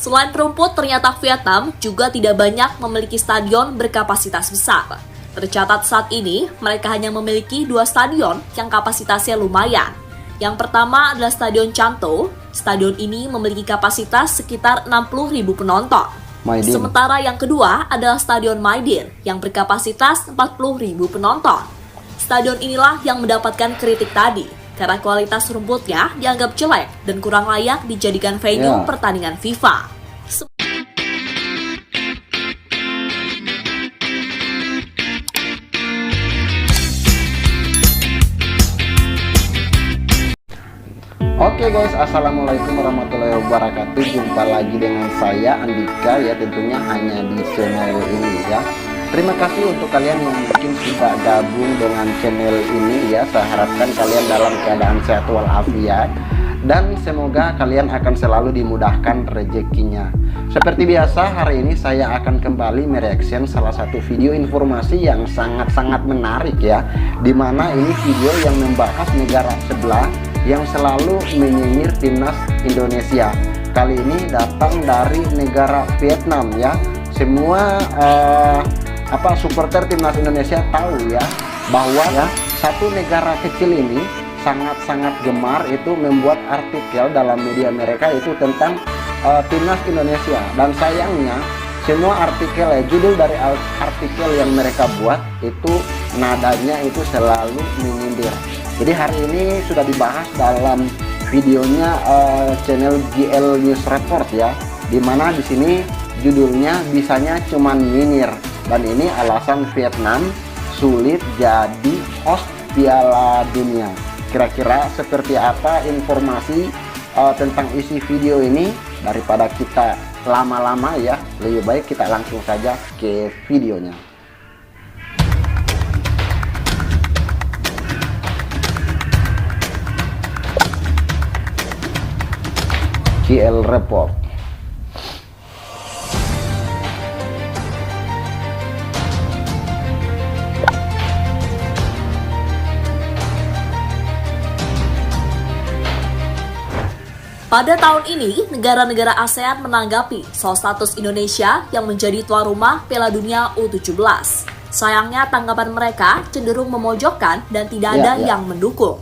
Selain rumput, ternyata Vietnam juga tidak banyak memiliki stadion berkapasitas besar. Tercatat saat ini, mereka hanya memiliki 2 stadion yang kapasitasnya lumayan. Yang pertama adalah Stadion Chanto. Stadion ini memiliki kapasitas sekitar 60.000 penonton. Sementara yang kedua adalah Stadion Maidin yang berkapasitas 40.000 penonton. Stadion inilah yang mendapatkan kritik tadi karena kualitas rumputnya dianggap jelek dan kurang layak dijadikan venue pertandingan FIFA. Oke guys, assalamualaikum warahmatullahi wabarakatuh. Jumpa lagi dengan saya Andika ya, tentunya hanya di channel ini ya. Terima kasih untuk kalian yang mungkin sudah gabung dengan channel ini ya. Saya harapkan kalian dalam keadaan sehat walafiat dan semoga kalian akan selalu dimudahkan rezekinya. Seperti biasa, hari ini saya akan kembali mereaction salah satu video informasi yang sangat-sangat menarik ya, dimana ini video yang membahas negara sebelah yang selalu menyinyir timnas Indonesia. Kali ini datang dari negara Vietnam ya. Semua supporter timnas Indonesia tahu ya bahwa ya satu negara kecil ini sangat-sangat gemar itu membuat artikel dalam media mereka itu tentang timnas Indonesia, dan sayangnya semua artikel judul dari artikel yang mereka buat itu nadanya itu selalu menyindir. Jadi hari ini sudah dibahas dalam videonya channel GL News Report ya, dimana di sini judulnya bisanya cuman nyinyir, dan ini alasan Vietnam sulit jadi host Piala Dunia. Kira-kira seperti apa informasi tentang isi video ini? Daripada kita lama-lama ya, lebih baik kita langsung saja ke videonya. GL Report. Pada tahun ini, negara-negara ASEAN menanggapi soal status Indonesia yang menjadi tuan rumah Piala Dunia U17. Sayangnya tanggapan mereka cenderung memojokkan dan tidak ada yang mendukung.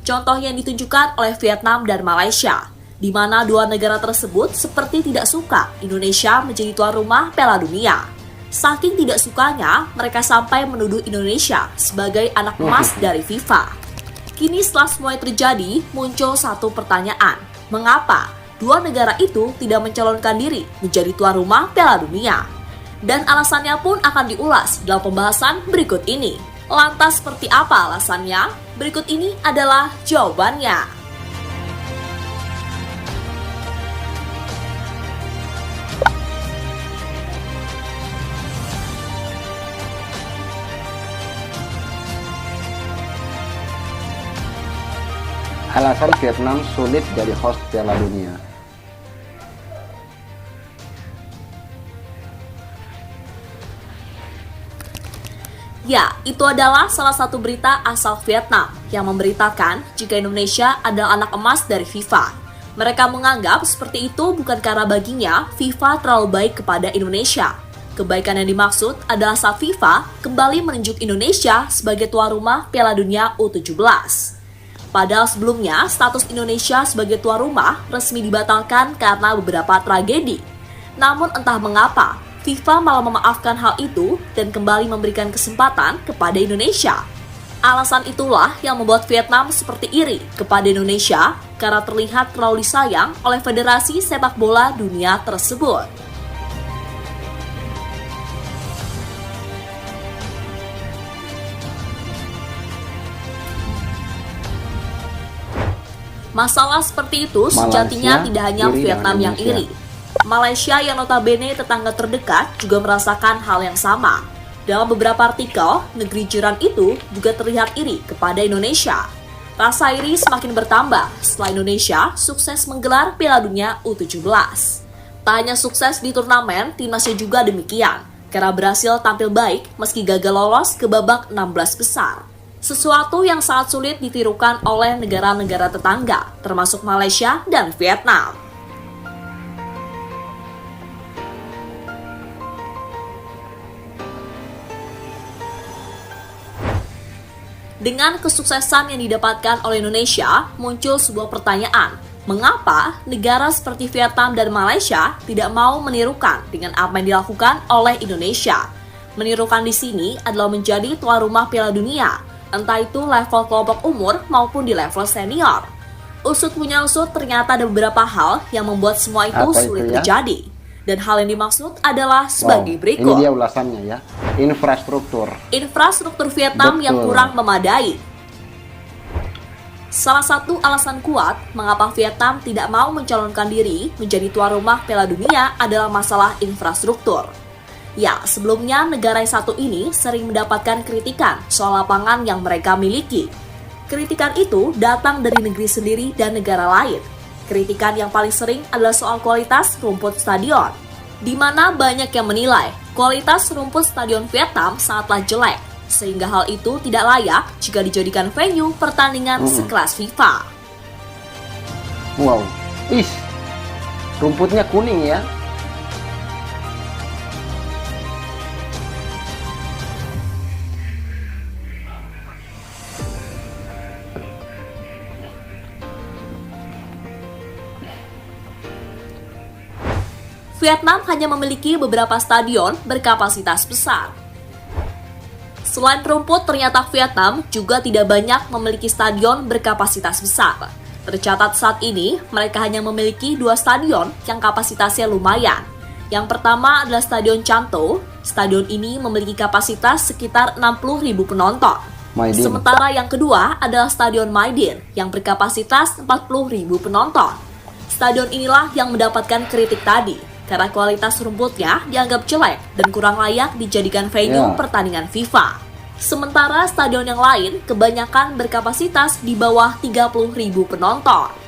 Contoh yang ditunjukkan oleh Vietnam dan Malaysia, di mana dua negara tersebut seperti tidak suka Indonesia menjadi tuan rumah Piala Dunia. Saking tidak sukanya, mereka sampai menuduh Indonesia sebagai anak emas dari FIFA. Kini setelah semua terjadi, muncul satu pertanyaan. Mengapa dua negara itu tidak mencalonkan diri menjadi tuan rumah Piala Dunia? Dan alasannya pun akan diulas dalam pembahasan berikut ini. Lantas seperti apa alasannya? Berikut ini adalah jawabannya. Alasan Vietnam sulit jadi host Piala Dunia. Ya, itu adalah salah satu berita asal Vietnam yang memberitakan jika Indonesia adalah anak emas dari FIFA. Mereka menganggap seperti itu bukan karena baginya FIFA terlalu baik kepada Indonesia. Kebaikan yang dimaksud adalah saat FIFA kembali menunjuk Indonesia sebagai tuan rumah Piala Dunia U17. Padahal sebelumnya, status Indonesia sebagai tuan rumah resmi dibatalkan karena beberapa tragedi. Namun entah mengapa, FIFA malah memaafkan hal itu dan kembali memberikan kesempatan kepada Indonesia. Alasan itulah yang membuat Vietnam seperti iri kepada Indonesia karena terlihat terlalu disayang oleh Federasi Sepak Bola Dunia tersebut. Masalah seperti itu sejatinya tidak hanya Vietnam yang iri. Malaysia yang notabene tetangga terdekat juga merasakan hal yang sama. Dalam beberapa artikel, negeri jiran itu juga terlihat iri kepada Indonesia. Rasa iri semakin bertambah setelah Indonesia sukses menggelar Piala Dunia U17. Tak hanya sukses di turnamen, timnasnya juga demikian, karena berhasil tampil baik meski gagal lolos ke babak 16 besar. Sesuatu yang sangat sulit ditirukan oleh negara-negara tetangga, termasuk Malaysia dan Vietnam. Dengan kesuksesan yang didapatkan oleh Indonesia, muncul sebuah pertanyaan. Mengapa negara seperti Vietnam dan Malaysia tidak mau menirukan dengan apa yang dilakukan oleh Indonesia? Menirukan di sini adalah menjadi tuan rumah Piala Dunia, entah itu level kelompok umur maupun di level senior. Usut punya usut, ternyata ada beberapa hal yang membuat semua itu sulit terjadi. Dan hal yang dimaksud adalah sebagai berikut. Ini dia ulasannya ya. Infrastruktur. Infrastruktur Vietnam yang kurang memadai. Salah satu alasan kuat mengapa Vietnam tidak mau mencalonkan diri menjadi tuan rumah Piala Dunia adalah masalah infrastruktur. Ya, sebelumnya negara yang satu ini sering mendapatkan kritikan soal lapangan yang mereka miliki. Kritikan itu datang dari negeri sendiri dan negara lain. Kritikan yang paling sering adalah soal kualitas rumput stadion, di mana banyak yang menilai kualitas rumput stadion Vietnam sangatlah jelek, sehingga hal itu tidak layak jika dijadikan venue pertandingan sekelas FIFA. Wow, rumputnya kuning ya. Vietnam hanya memiliki beberapa stadion berkapasitas besar. Selain rumput, ternyata Vietnam juga tidak banyak memiliki stadion berkapasitas besar. Tercatat saat ini, mereka hanya memiliki 2 stadion yang kapasitasnya lumayan. Yang pertama adalah Stadion Chan To. Stadion ini memiliki kapasitas sekitar 60.000 penonton. Sementara yang kedua adalah Stadion My Dinh yang berkapasitas 40.000 penonton. Stadion inilah yang mendapatkan kritik tadi, karena kualitas rumputnya dianggap jelek dan kurang layak dijadikan venue pertandingan FIFA. Sementara stadion yang lain kebanyakan berkapasitas di bawah 30.000 penonton.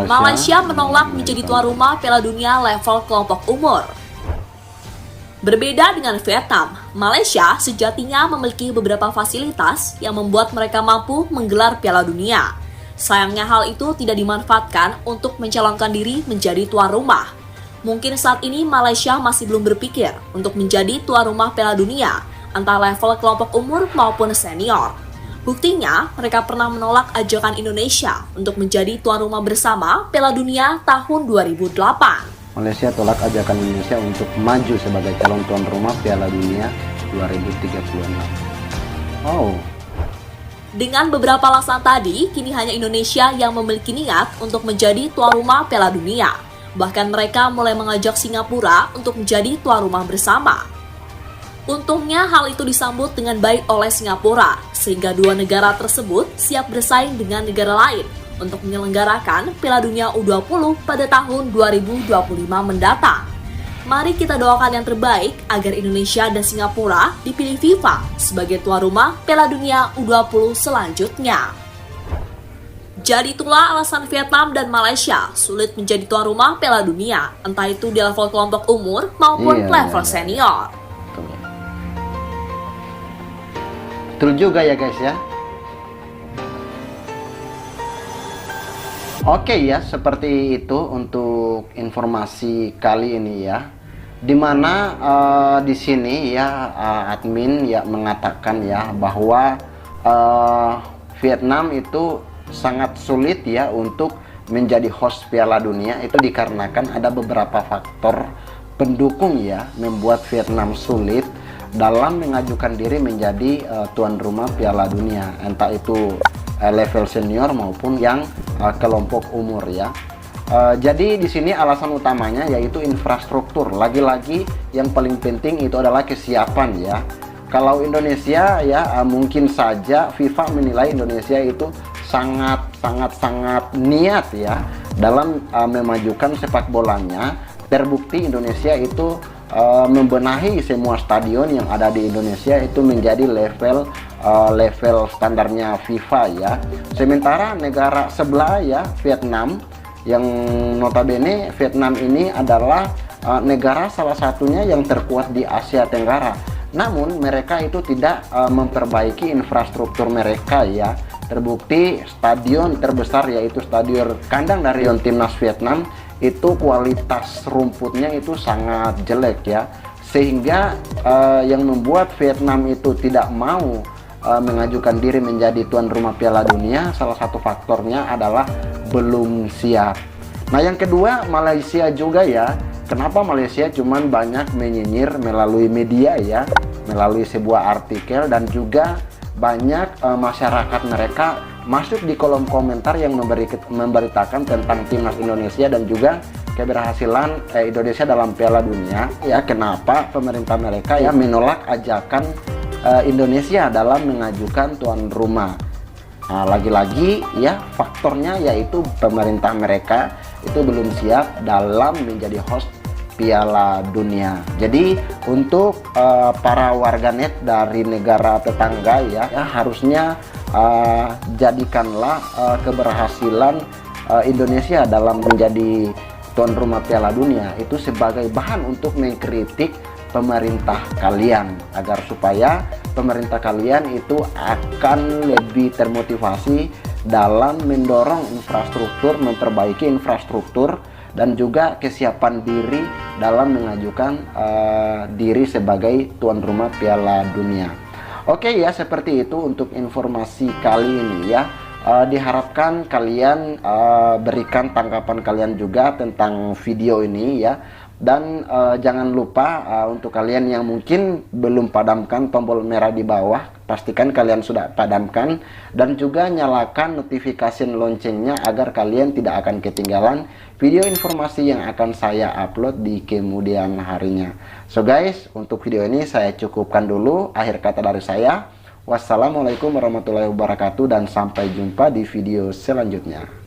Malaysia menolak menjadi tuan rumah Piala Dunia level kelompok umur. Berbeda dengan Vietnam, Malaysia sejatinya memiliki beberapa fasilitas yang membuat mereka mampu menggelar Piala Dunia. Sayangnya hal itu tidak dimanfaatkan untuk mencalonkan diri menjadi tuan rumah. Mungkin saat ini Malaysia masih belum berpikir untuk menjadi tuan rumah Piala Dunia, entah level kelompok umur maupun senior. Buktinya, mereka pernah menolak ajakan Indonesia untuk menjadi tuan rumah bersama Piala Dunia tahun 2008. Malaysia tolak ajakan Indonesia untuk maju sebagai calon tuan rumah Piala Dunia 2036. Dengan beberapa alasan tadi, kini hanya Indonesia yang memiliki niat untuk menjadi tuan rumah Piala Dunia. Bahkan mereka mulai mengajak Singapura untuk menjadi tuan rumah bersama. Untungnya hal itu disambut dengan baik oleh Singapura, sehingga dua negara tersebut siap bersaing dengan negara lain untuk menyelenggarakan Piala Dunia U20 pada tahun 2025 mendatang. Mari kita doakan yang terbaik agar Indonesia dan Singapura dipilih FIFA sebagai tuan rumah Piala Dunia U20 selanjutnya. Jadi itulah alasan Vietnam dan Malaysia sulit menjadi tuan rumah Piala Dunia, entah itu di level kelompok umur maupun level senior. Betul juga ya guys ya. Oke ya, seperti itu untuk informasi kali ini ya. Dimana di sini ya admin ya mengatakan ya bahwa Vietnam itu sangat sulit ya untuk menjadi host Piala Dunia. Itu dikarenakan ada beberapa faktor pendukung ya membuat Vietnam sulit dalam mengajukan diri menjadi tuan rumah Piala Dunia, entah itu level senior maupun yang kelompok umur ya. Jadi di sini alasan utamanya yaitu infrastruktur. Lagi-lagi yang paling penting itu adalah kesiapan ya. Kalau Indonesia ya mungkin saja FIFA menilai Indonesia itu sangat niat ya dalam memajukan sepak bolanya. Terbukti Indonesia itu membenahi semua stadion yang ada di Indonesia itu menjadi level standarnya FIFA ya. Sementara negara sebelah ya, Vietnam, yang notabene Vietnam ini adalah negara salah satunya yang terkuat di Asia Tenggara. Namun mereka itu tidak memperbaiki infrastruktur mereka ya. Terbukti stadion terbesar yaitu stadion kandang dari timnas Vietnam itu kualitas rumputnya itu sangat jelek ya, sehingga yang membuat Vietnam itu tidak mau mengajukan diri menjadi tuan rumah Piala Dunia, salah satu faktornya adalah belum siap. Nah yang kedua, Malaysia juga ya. Kenapa Malaysia cuman banyak menyinyir melalui media ya, melalui sebuah artikel, dan juga banyak masyarakat mereka masuk di kolom komentar yang memberitakan tentang timnas Indonesia dan juga keberhasilan Indonesia dalam Piala Dunia ya. Kenapa pemerintah mereka ya menolak ajakan Indonesia dalam mengajukan tuan rumah. Nah, lagi-lagi ya faktornya yaitu pemerintah mereka itu belum siap dalam menjadi host Piala Dunia. Jadi untuk para warganet dari negara tetangga ya harusnya jadikanlah keberhasilan Indonesia dalam menjadi tuan rumah Piala Dunia itu sebagai bahan untuk mengkritik pemerintah kalian, agar supaya pemerintah kalian itu akan lebih termotivasi dalam mendorong infrastruktur, memperbaiki infrastruktur, dan juga kesiapan diri dalam mengajukan diri sebagai tuan rumah Piala Dunia. Oke ya, seperti itu untuk informasi kali ini ya. Diharapkan kalian berikan tanggapan kalian juga tentang video ini ya. Dan jangan lupa untuk kalian yang mungkin belum padamkan tombol merah di bawah, pastikan kalian sudah padamkan, dan juga nyalakan notifikasi loncengnya agar kalian tidak akan ketinggalan video informasi yang akan saya upload di kemudian harinya. So guys, untuk video ini saya cukupkan dulu. Akhir kata dari saya, wassalamualaikum warahmatullahi wabarakatuh, dan sampai jumpa di video selanjutnya.